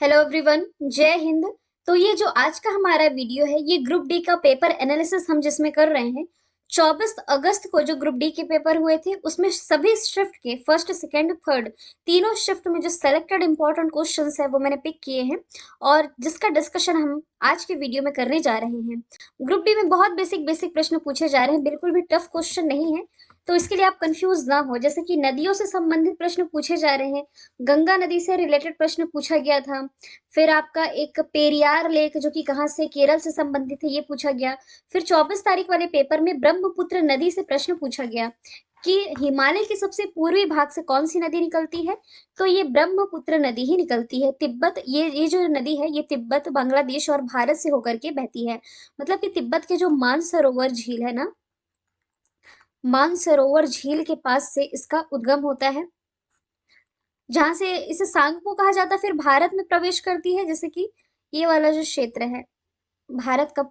Hello everyone, जय हिंद। तो ये जो आज का हमारा वीडियो है, ये ग्रुप डी का पेपर एनालिसिस हम जिसमें कर रहे हैं। 24 अगस्त को जो ग्रुप डी के पेपर हुए थे, उसमें सभी शिफ्ट के फर्स्ट, सेकंड, थर्ड तीनों शिफ्ट में जो सेलेक्टेड इंपॉर्टेंट क्वेश्चंस है वो मैंने पिक किए हैं और जिसका डिस्कशन हम आज के वीडियो में करने जा रहे हैं। ग्रुप डी में बहुत बेसिक बेसिक प्रश्न पूछे जा रहे हैं, बिल्कुल भी टफ क्वेश्चन नहीं है। तो इसके लिए आप कंफ्यूज ना हो। जैसे कि नदियों से संबंधित प्रश्न पूछे जा रहे हैं, गंगा नदी से रिलेटेड प्रश्न पूछा गया था। फिर आपका एक पेरियार लेक जो कि कहाँ से, केरल से संबंधित है, ये पूछा गया। फिर 24 तारीख वाले पेपर में ब्रह्मपुत्र नदी से प्रश्न पूछा गया कि हिमालय के सबसे पूर्वी भाग से कौन सी नदी निकलती है। तो ये ब्रह्मपुत्र नदी ही निकलती है। तिब्बत, ये जो नदी है, ये तिब्बत, बांग्लादेश और भारत से होकर के बहती है। मतलब कि तिब्बत के जो मानसरोवर झील है ना, मानसरोवर झील के पास से इसका उद्गम होता है, जहां से इसे सांगपो कहा जाता है। फिर भारत में प्रवेश करती है, जैसे कि ये वाला जो क्षेत्र है भारत का,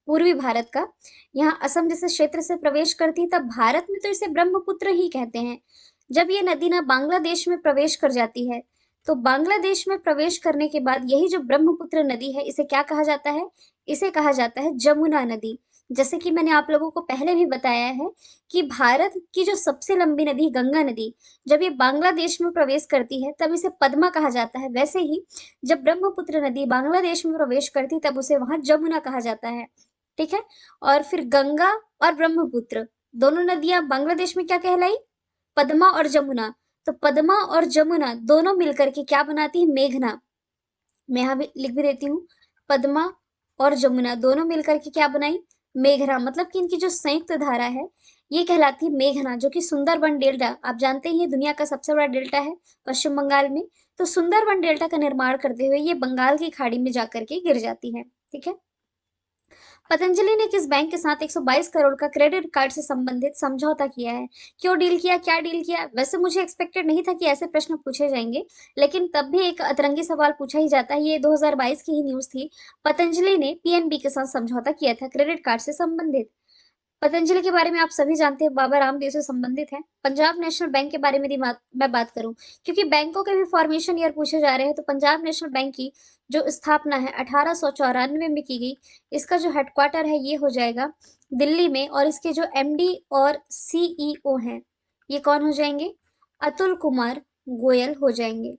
पूर्वी भारत का, यहाँ असम जैसे क्षेत्र से प्रवेश करती है, तब भारत में तो इसे ब्रह्मपुत्र ही कहते हैं। जब ये नदी ना बांग्लादेश में प्रवेश कर जाती है, तो बांग्लादेश में प्रवेश करने के बाद यही जो ब्रह्मपुत्र नदी है, इसे क्या कहा जाता है? इसे कहा जाता है जमुना नदी। जैसे कि मैंने आप लोगों को पहले भी बताया है कि भारत की जो सबसे लंबी नदी गंगा नदी, जब ये बांग्लादेश में प्रवेश करती है तब इसे पद्मा कहा जाता है। वैसे ही जब ब्रह्मपुत्र नदी बांग्लादेश में प्रवेश करती तब उसे वहां जमुना कहा जाता है। ठीक है। और फिर गंगा और ब्रह्मपुत्र दोनों नदियां बांग्लादेश में क्या कहलाई? पद्मा और जमुना। तो पद्मा और जमुना दोनों मिलकर के क्या बनाती है? मेघना। मैं यहाँ भी लिख भी देती हूँ, पद्मा और जमुना दोनों मिलकर के क्या बनाई? मेघना। मतलब कि इनकी जो संयुक्त धारा है, ये कहलाती है मेघना, जो कि सुंदरबन डेल्टा, आप जानते ही ये दुनिया का सबसे बड़ा डेल्टा है पश्चिम बंगाल में। तो सुंदरबन डेल्टा का निर्माण करते हुए ये बंगाल की खाड़ी में जाकर के गिर जाती है। ठीक है। पतंजलि ने किस बैंक के साथ 122 करोड़ का क्रेडिट कार्ड से संबंधित समझौता किया है? क्यों डील किया, क्या डील किया? वैसे मुझे एक्सपेक्टेड नहीं था कि ऐसे प्रश्न पूछे जाएंगे, लेकिन तब भी एक अतरंगी सवाल पूछा ही जाता है। ये 2022 की ही न्यूज थी। पतंजलि ने पीएनबी के साथ समझौता किया था क्रेडिट कार्ड से संबंधित। पतंजलि के बारे में आप सभी जानते हैं, बाबा रामदेव से संबंधित है। पंजाब नेशनल बैंक के बारे में मैं बात करूं, क्योंकि बैंकों के भी फॉर्मेशन ईयर पूछे जा रहे हैं, तो पंजाब नेशनल बैंक की जो स्थापना है 1894 में की गई। इसका जो हेडक्वार्टर है ये हो जाएगा दिल्ली में, और इसके जो एमडी और सीईओ हैं, ये कौन हो जाएंगे? अतुल कुमार गोयल हो जाएंगे।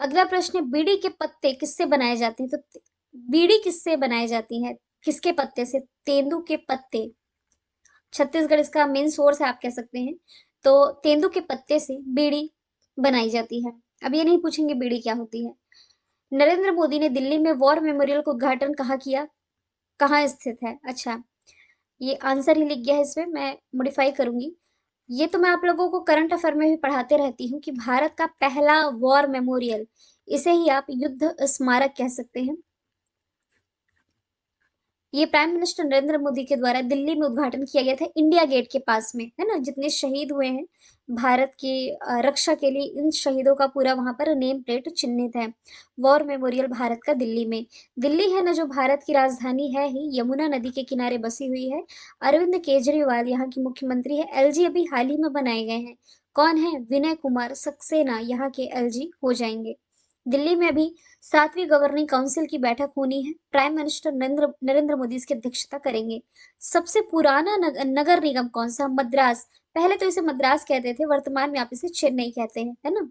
अगला प्रश्न है, बीड़ी के पत्ते किससे बनाए जाते हैं? तो बीड़ी किससे बनाई जाती है? किसके पत्ते से? तेंदू के पत्ते। छत्तीसगढ़ इसका मेन सोर्स है, आप कह सकते हैं। तो तेंदू के पत्ते से बीड़ी बनाई जाती है। अब ये नहीं पूछेंगे बीड़ी क्या होती है। नरेंद्र मोदी ने दिल्ली में वॉर मेमोरियल का उद्घाटन कहाँ किया? कहाँ स्थित है? अच्छा, ये आंसर ही लिख गया है, इसमें मैं मॉडिफाई करूंगी। ये तो मैं आप लोगों को करंट अफेयर में भी पढ़ाते रहती हूँ कि भारत का पहला वॉर मेमोरियल, इसे ही आप युद्ध स्मारक कह सकते हैं, ये प्राइम मिनिस्टर नरेंद्र मोदी के द्वारा दिल्ली में उद्घाटन किया गया था, इंडिया गेट के पास में, है ना। जितने शहीद हुए हैं भारत की रक्षा के लिए, इन शहीदों का पूरा वहां पर नेम प्लेट चिन्हित है। वॉर मेमोरियल भारत का दिल्ली में। दिल्ली है ना, जो भारत की राजधानी है ही, यमुना नदी के किनारे बसी हुई है। अरविंद केजरीवाल यहाँ की मुख्यमंत्री है। एलजी अभी हाल ही में बनाए गए हैं। कौन है? विनय कुमार सक्सेना यहाँ के एलजी हो जाएंगे। दिल्ली में अभी 7वीं गवर्निंग काउंसिल की बैठक होनी है। प्राइम मिनिस्टर नरेंद्र मोदी इसकी अध्यक्षता करेंगे। सबसे पुराना नगर निगम कौन सा? मद्रास। पहले तो इसे मद्रास कहते थे, वर्तमान में आप इसे चेन्नई कहते हैं, है ना।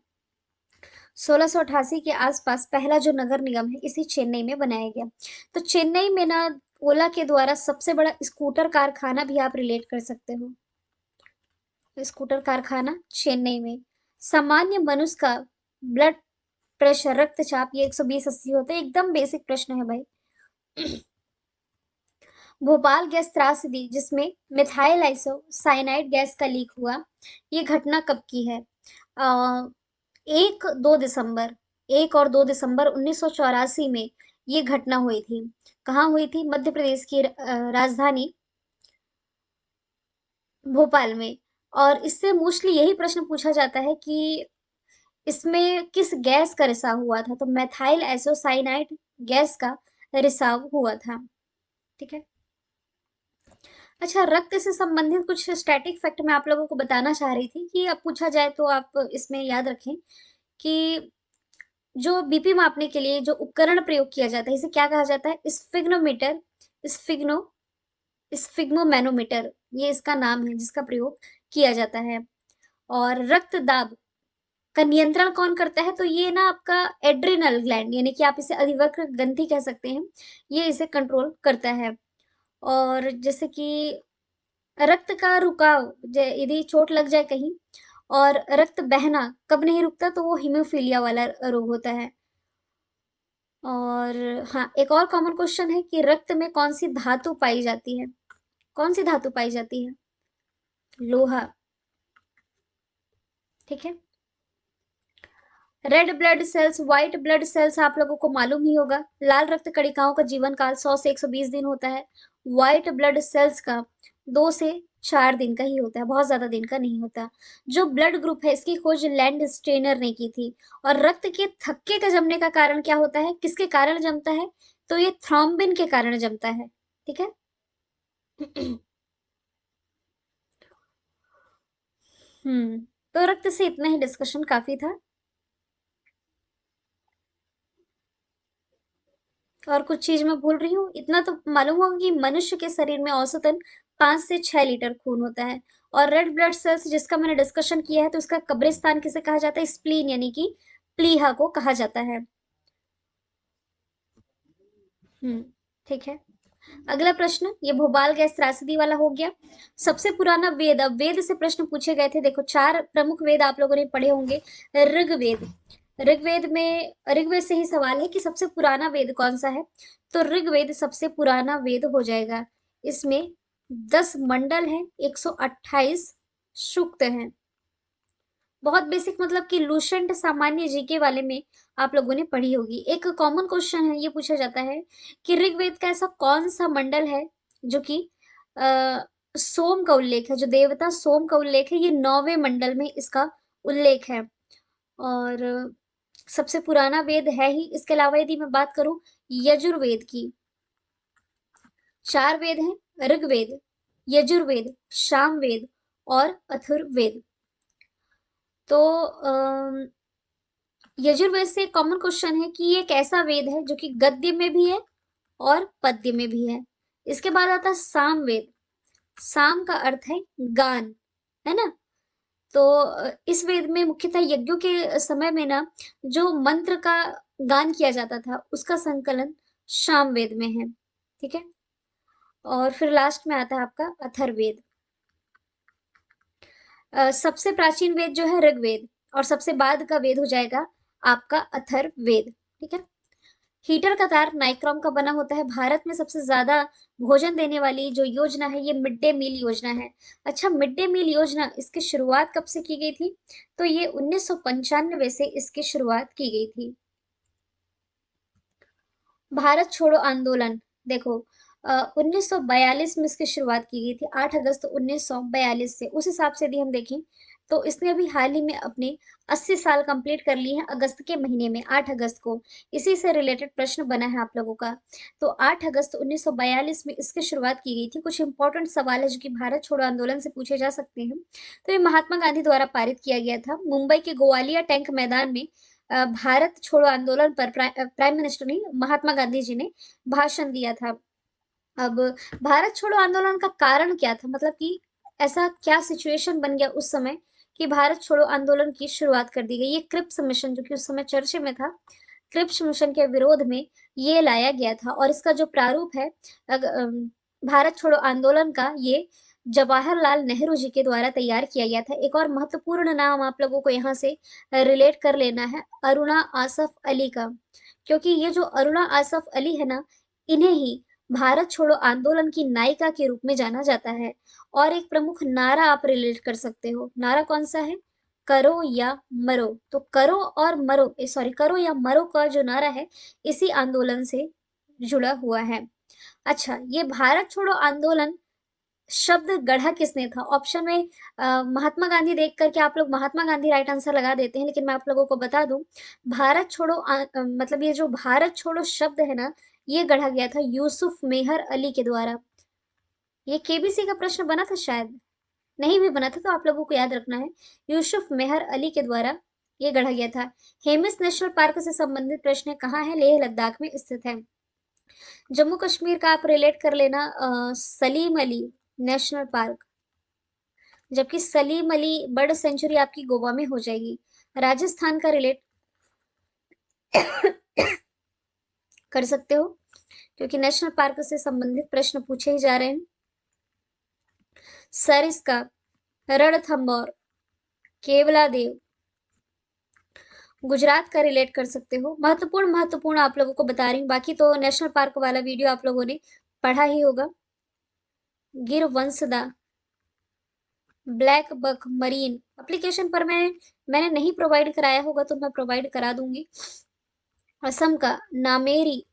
1688 के आसपास पहला जो नगर निगम है, इसे चेन्नई में बनाया गया। तो चेन्नई में ना, ओला के द्वारा सबसे बड़ा स्कूटर कारखाना भी आप रिलेट कर सकते हो। स्कूटर कारखाना चेन्नई में। सामान्य मनुष्य का ब्लड प्रेशर, रक्तचाप, ये 120/80 होता है। एकदम बेसिक प्रश्न है भाई। भोपाल गैस त्रासदी जिसमें मिथाइल साइनाइड गैस का लीक हुआ, ये घटना कब की है? आ, 1 2 दिसंबर, 1 और 2 दिसंबर 1984 में ये घटना हुई थी। कहाँ हुई थी? मध्य प्रदेश की राजधानी भोपाल में। और इससे मोस्टली यही प्रश्न पूछा जाता है कि इसमें किस गैस का रिसाव हुआ था? तो मेथाइल एसोसाइनाइड गैस का रिसाव हुआ था। ठीक है। अच्छा, रक्त से संबंधित कुछ स्टैटिक फैक्ट मैं आप लोगों को बताना चाह रही थी कि अब पूछा जाए तो आप इसमें याद रखें कि जो बीपी मापने के लिए जो उपकरण प्रयोग किया जाता है इसे क्या कहा जाता है? स्फिग्नोमीटर, स्फिग्नो स्फिग्मोमैनोमीटर, ये इसका नाम है जिसका प्रयोग किया जाता है। और रक्त दाब का नियंत्रण कौन करता है? तो ये ना आपका एड्रिनल ग्लैंड, यानी कि आप इसे अधिवक्र ग्रंथि कह सकते हैं, ये इसे कंट्रोल करता है। और जैसे कि रक्त का रुकाव, यदि चोट लग जाए कहीं और रक्त बहना कब नहीं रुकता, तो वो हीमोफीलिया वाला रोग होता है। और हाँ, एक और कॉमन क्वेश्चन है कि रक्त में कौन सी धातु पाई जाती है? कौन सी धातु पाई जाती है? लोहा। ठीक है। Red blood cells, white blood cells आप लोगों को मालूम ही होगा। लाल रक्त कणिकाओं का जीवन काल 100 से 120 दिन होता है। व्हाइट ब्लड सेल्स का 2 से 4 दिन का ही होता है, बहुत ज्यादा दिन का नहीं होता। जो ब्लड ग्रुप है इसकी खोज लैंड स्टेनर ने की थी। और रक्त के थक्के का जमने का कारण क्या होता है? किसके कारण जमता है? तो ये थ्रोम्बिन के कारण जमता है। ठीक है। तो रक्त से इतना ही डिस्कशन काफी था। और कुछ चीज मैं भूल रही हूँ? इतना तो मालूम होगा कि मनुष्य के शरीर में औसतन 5 से 6 लीटर खून होता है। और रेड ब्लड सेल्स जिसका मैंने डिस्कशन किया है, तो उसका कब्रिस्तान किसे कहा जाता है? स्प्लीन, यानी कि प्लीहा को कहा जाता है। हम्म। ठीक है। अगला प्रश्न, ये भोपाल गैस त्रासदी वाला हो गया। सबसे पुराना वेद, अब वेद से प्रश्न पूछे गए थे। देखो, 4 प्रमुख वेद आप लोगों ने पढ़े होंगे। ऋग्वेद, ऋग्वेद में, ऋग्वेद से ही सवाल है कि सबसे पुराना वेद कौन सा है? तो ऋग्वेद सबसे पुराना वेद हो जाएगा। इसमें 10 मंडल है, 128 सूक्त हैं। बहुत बेसिक, मतलब कि लूसेंट सामान्य जीके वाले में आप लोगों ने पढ़ी होगी। एक कॉमन क्वेश्चन है, ये पूछा जाता है कि ऋग्वेद का ऐसा कौन सा मंडल है जो कि अ, सोम का उल्लेख है, जो देवता सोम का उल्लेख है, ये 9वें मंडल में इसका उल्लेख है। और सबसे पुराना वेद है ही। इसके अलावा यदि मैं बात करूं यजुर्वेद की, 4 वेद हैं, ऋग्वेद, यजुर्वेद, सामवेद और अथर्ववेद। तो यजुर्वेद से कॉमन क्वेश्चन है कि ये एक ऐसा वेद है जो कि गद्य में भी है और पद्य में भी है। इसके बाद आता है सामवेद। साम का अर्थ है गान, है ना? तो इस वेद में मुख्यतः यज्ञों के समय में ना जो मंत्र का गान किया जाता था उसका संकलन सामवेद में है। ठीक है। और फिर लास्ट में आता है आपका अथर्ववेद। सबसे प्राचीन वेद जो है ऋग्वेद, और सबसे बाद का वेद हो जाएगा आपका अथर्ववेद। ठीक है। हीटर का तार नाइक्रोम का बना होता है। भारत में सबसे ज्यादा भोजन देने वाली जो योजना है ये मिड डे मील योजना है। अच्छा, मिड डे मील योजना, इसकी शुरुआत कब से की गई थी? तो ये 1995 से इसकी शुरुआत की गई थी। भारत छोड़ो आंदोलन, देखो 1942 में इसकी शुरुआत की गई थी, 8 अगस्त 1942 से। उस हिसाब से यदि हम देखें तो इसने अभी हाल ही में अपने 80 साल कंप्लीट कर लिए हैं, अगस्त के महीने में, 8 अगस्त को। इसी से रिलेटेड प्रश्न बना है आप लोगों का। तो 8 अगस्त 1942 में इसकी शुरुआत की गई थी। कुछ इंपॉर्टेंट सवाल है जो कि भारत छोड़ो आंदोलन से पूछे जा सकते हैं। तो ये महात्मा गांधी द्वारा पारित किया गया था। मुंबई के गोवालिया टैंक मैदान में भारत छोड़ो आंदोलन पर प्राइम मिनिस्टर ने, महात्मा गांधी जी ने भाषण दिया था। अब भारत छोड़ो आंदोलन का कारण क्या था, मतलब कि ऐसा क्या सिचुएशन बन गया उस समय कि भारत छोड़ो आंदोलन की शुरुआत कर दी गई? ये क्रिप्स मिशन जो कि उस समय चर्चे में था, क्रिप्स मिशन के विरोध में ये लाया गया था। और इसका जो प्रारूप है भारत छोड़ो आंदोलन का, ये जवाहरलाल नेहरू जी के द्वारा तैयार किया गया था। एक और महत्वपूर्ण नाम आप लोगों को यहाँ से रिलेट कर लेना है, अरुणा आसफ अली का। क्योंकि ये जो अरुणा आसफ अली है ना, इन्हें ही भारत छोड़ो आंदोलन की नायिका के रूप में जाना जाता है। और एक प्रमुख नारा आप रिलेट कर सकते हो, नारा कौन सा है? करो या मरो। तो करो और मरो, सॉरी, करो या मरो का जो नारा है इसी आंदोलन से जुड़ा हुआ है। अच्छा, ये भारत छोड़ो आंदोलन शब्द गढ़ा किसने था? ऑप्शन में महात्मा गांधी देख करके आप लोग महात्मा गांधी राइट आंसर लगा देते हैं, लेकिन मैं आप लोगों को बता दूं, भारत छोड़ो मतलब ये जो भारत छोड़ो शब्द है ना, ये गढ़ा गया था यूसुफ मेहर अली के द्वारा। ये केबीसी का प्रश्न बना था शायद, नहीं भी बना था तो आप लोगों को याद रखना है, यूसुफ मेहर अली के द्वारा ये गढ़ा गया था। हेमिस नेशनल पार्क से संबंधित प्रश्न है, कहाँ है? लेह लद्दाख में स्थित है। जम्मू कश्मीर का आप रिलेट कर लेना सलीम अली नेशनल पार्क, जबकि सलीम अली बर्ड सेंचुरी आपकी गोवा में हो जाएगी। राजस्थान का रिलेट कर सकते हो, क्योंकि नेशनल पार्क से संबंधित प्रश्न पूछे ही जा रहे हैं। सरिस्का, रणथंभौर, केवला देव। गुजरात का रिलेट कर सकते हो। महत्वपूर्ण महत्वपूर्ण आप लोगों को बता रही हूँ, बाकी तो नेशनल पार्क वाला वीडियो आप लोगों ने पढ़ा ही होगा। Gir Vansda, black buck marine. Application पर मैंने नहीं प्रोवाइड कराया होगा तो मैं प्रोवाइड करा दूंगी। असम का नामेरी,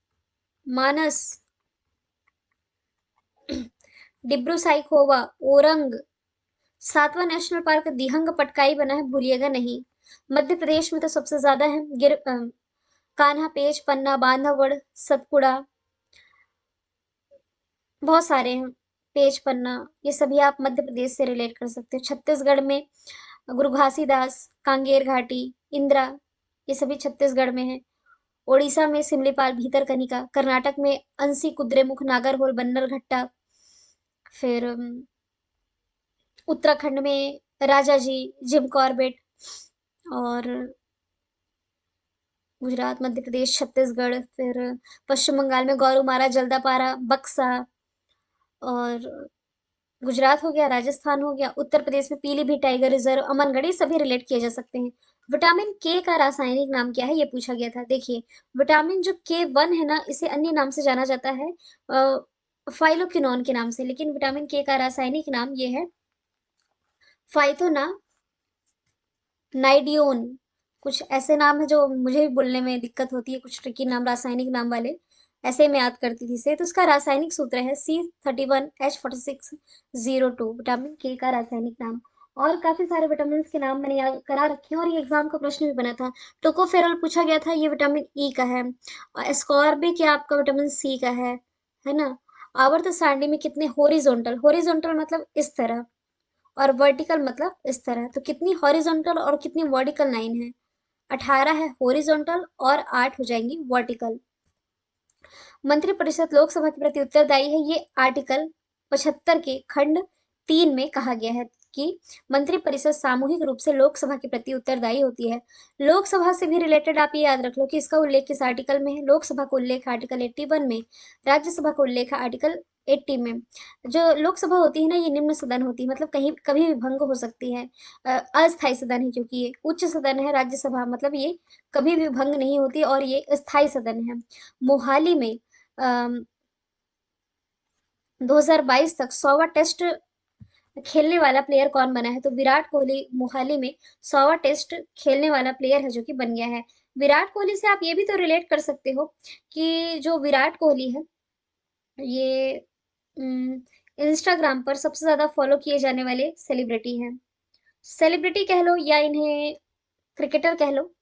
मानस, डिब्रू साइखोवा, ओरंग। 7वां नेशनल पार्क दिहंग पटकाई बना है, भूलिएगा नहीं। मध्य प्रदेश में तो सबसे ज्यादा है, कान्हा पेच, पन्ना, बांधवगढ़, सतपुड़ा, बहुत सारे हैं। पेच, पन्ना, ये सभी आप मध्य प्रदेश से रिलेट कर सकते हो। छत्तीसगढ़ में गुरु घासीदास, कांगेर घाटी, इंदिरा, ये सभी छत्तीसगढ़ में है। ओडिशा में सिमलीपाल, भीतरकनिका। कर्नाटक में अंसी, कुद्रेमुख, नागरहोल, बन्नरघट्टा। फिर उत्तराखंड में राजाजी, जिम कॉर्बेट। और गुजरात, मध्य प्रदेश, छत्तीसगढ़, फिर पश्चिम बंगाल में गौरुमारा, जल्दापारा, बक्सा। और गुजरात हो गया, राजस्थान हो गया। उत्तर प्रदेश में पीलीभीत टाइगर रिजर्व, अमनगढ़, ये सभी रिलेट किए जा सकते हैं। विटामिन के का रासायनिक नाम क्या है, ये पूछा गया था। देखिए, विटामिन जो K1 है ना, इसे अन्य नाम से जाना जाता है, फाइलोक्विनोन के नाम से, लेकिन विटामिन के का रासायनिक नाम ये है फाइथोना नाइडियोन। कुछ ऐसे नाम है जो मुझे भी बोलने में दिक्कत होती है, कुछ ट्रिकी नाम, रासायनिक नाम वाले। ऐसे मैं याद करती थी इसे। तो उसका रासायनिक सूत्र है C31H4602, विटामिन के का रासायनिक नाम। और काफी सारे विटामिन के नाम मैंने याद करा रखे हैं, और ये एग्जाम का प्रश्न भी बना था। टोकोफेरल पूछा गया था, ये विटामिन ई का है। और एस्कॉर्बिक ये आपका विटामिन सी का है ना। आवर्त सारणी में कितने हॉरिजॉन्टल, हॉरिजॉन्टल मतलब इस तरह, और वर्टिकल मतलब इस तरह, तो कितनी हॉरिजॉन्टल और कितनी वर्टिकल लाइन है? 18 है हॉरिजॉन्टल और 8 हो जाएंगी वर्टिकल। मंत्रिपरिषद लोकसभा के प्रति उत्तरदायी है, ये आर्टिकल 75 के खंड 3 में कहा गया है कि मंत्रिपरिषद सामूहिक रूप से लोकसभा के प्रति उत्तरदायी होती है। लोकसभा से भी रिलेटेड आप ये याद रख लो कि इसका उल्लेख किस आर्टिकल में है। लोकसभा का उल्लेख आर्टिकल 81 में, राज्यसभा का उल्लेख आर्टिकल 80 में। जो लोकसभा होती है ना, ये निम्न सदन होती है, मतलब कहीं कभी भी भंग हो सकती है। अस्थायी सदन है, क्योंकि ये उच्च सदन है राज्यसभा, मतलब ये कभी भी भंग नहीं होती, और ये स्थायी सदन है। मोहाली में 2022 तक 100वां टेस्ट खेलने वाला प्लेयर कौन बना है? तो विराट कोहली मोहाली में 100वां टेस्ट खेलने वाला प्लेयर है, जो कि बन गया है। विराट कोहली से आप ये भी तो रिलेट कर सकते हो कि जो विराट कोहली है, ये इंस्टाग्राम पर सबसे ज्यादा फॉलो किए जाने वाले सेलिब्रिटी हैं। सेलिब्रिटी कह लो या इन्हें क्रिकेटर कह लो,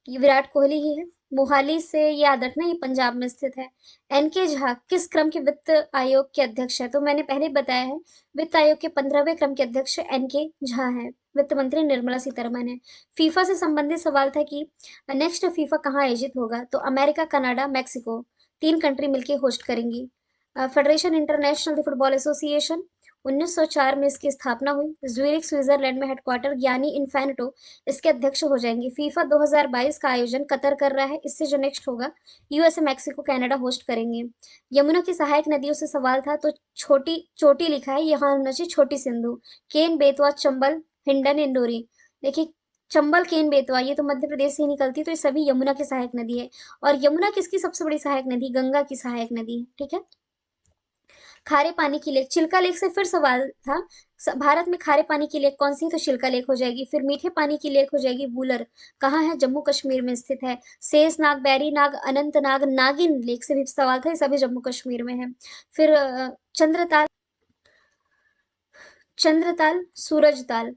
ये विराट कोहली ही है। मोहाली से याद रखना, ये पंजाब में स्थित है। एनके झा किस क्रम के वित्त आयोग के अध्यक्ष है? तो मैंने पहले बताया है, वित्त आयोग के 15वें क्रम के अध्यक्ष एनके झा है। वित्त मंत्री निर्मला सीतारमन है। फीफा से संबंधित सवाल था कि नेक्स्ट फीफा कहाँ आयोजित होगा? तो अमेरिका, कनाडा, मैक्सिको, 3 कंट्री मिलकर होस्ट करेंगी। फेडरेशन इंटरनेशनल फुटबॉल एसोसिएशन, 1904 में इसकी स्थापना हुई। ज्यूरिख स्विट्जरलैंड में हेडक्वार्टर, ज्ञानी इन्फेंटो इसके अध्यक्ष हो जाएंगे। फीफा 2022 का आयोजन कतर कर रहा है। इससे जो नेक्स्ट होगा, यूएसए, मैक्सिको, कनाडा होस्ट करेंगे। यमुना की सहायक नदियों से सवाल था, तो छोटी चोटी लिखा है, यहाँ होना चाहिए छोटी सिंधु। केन, बेतवा, चंबल, हिंडन, इंडोरी। देखिए, चंबल, केन, बेतवा, ये तो मध्य प्रदेश से ही निकलती है, तो ये सभी यमुना की सहायक नदी है। और यमुना किसकी सबसे बड़ी सहायक नदी? गंगा की सहायक नदी है, ठीक है। खारे पानी की लेक, चिल्का लेक से फिर सवाल था। भारत में खारे पानी की लेक कौन सी है? तो चिल्का लेक हो जाएगी। फिर मीठे पानी की लेक हो जाएगी वुलर, कहाँ है? जम्मू कश्मीर में स्थित है। शेष नाग, बैरी नाग, अनंतनाग, नागिन लेक से भी सवाल था, ये सभी जम्मू कश्मीर में है। फिर चंद्रताल, चंद्रताल, सूरजताल,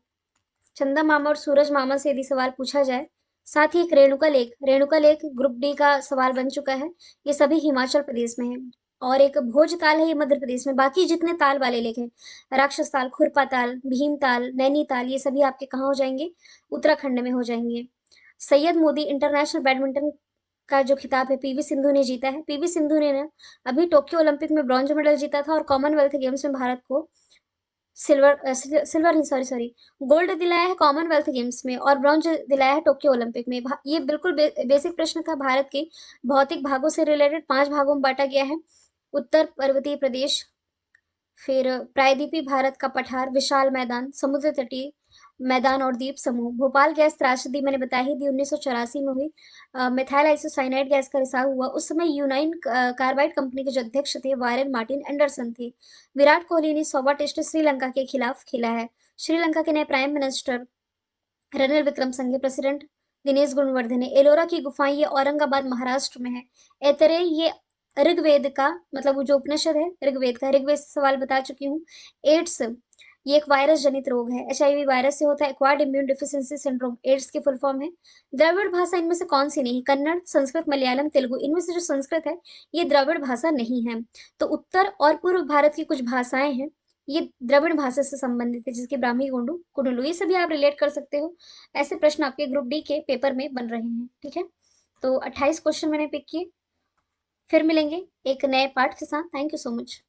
चंदा मामा और सूरज मामा से यदि सवाल पूछा जाए। साथ ही एक Renuka lake, Renuka lake group D का सवाल बन चुका है, ये सभी हिमाचल प्रदेश में है। और एक भोजताल है, ये मध्य प्रदेश में। बाकी जितने ताल वाले लेक हैं, राक्षस ताल, खुरपा ताल, भीम ताल, नैनी ताल, ये सभी आपके कहाँ हो जाएंगे? उत्तराखंड में हो जाएंगे। सैयद मोदी इंटरनेशनल बैडमिंटन का जो खिताब है पीवी सिंधु ने जीता है। पीवी सिंधु ने ना अभी टोक्यो ओलंपिक में ब्रॉन्ज मेडल जीता था और कॉमनवेल्थ गेम्स में भारत को सिल्वर नहीं, सॉरी सॉरी, गोल्ड दिलाया है कॉमनवेल्थ गेम्स में और ब्रॉन्ज दिलाया है टोक्यो ओलंपिक में। ये बिल्कुल बेसिक प्रश्न था भारत के भौतिक भागों से रिलेटेड। 5 भागों में बांटा गया है। उत्तर पर्वतीय प्रदेश, फिर प्रायद्वीपीय भारत का पठार, विशाल मैदान, समुद्र तटीय मैदान और द्वीप समूह। भोपाल गैस त्रासदी मैंने बता ही दी, 1984 में हुई। मिथाइल आइसोसाइनाइड गैस का रिसाव हुआ, उस समय यूनाइन कार्बाइड कंपनी के जो अध्यक्ष थे वारेन मार्टिन एंडरसन थे। विराट कोहली ने 100वां टेस्ट श्रीलंका के खिलाफ खेला है। श्रीलंका के नए prime minister Ranil Wickremesinghe, president Dinesh Gunawardena है। एलोरा की गुफाएं ये औरंगाबाद महाराष्ट्र में है। ऐतरेय ये ऋग्वेद का मतलब वो जो उपनिषद है ऋग्वेद का, ऋग्वेद से सवाल बता चुकी हूँ। एड्स ये एक वायरस जनित रोग है, एचआईवी वायरस से होता है। Acquired immune deficiency syndrome AIDS की फुल फॉर्म है। द्रविड़ भाषा इनमें से कौन सी नहीं? कन्नड़, संस्कृत, मलयालम, तेलुगु। इनमें से जो संस्कृत है ये द्रविड़ भाषा नहीं है। तो उत्तर और पूर्व भारत की कुछ भाषाएं हैं ये द्रविड़ भाषा से संबंधित है, जिसकी ब्राह्मी, गोंडू, कुडुलू, ये सभी आप रिलेट कर सकते हो। ऐसे प्रश्न आपके ग्रुप डी के पेपर में बन रहे हैं। ठीक है, तो 28 क्वेश्चन मैंने पिक किए। फिर मिलेंगे एक नए पार्ट के साथ। Thank you so much.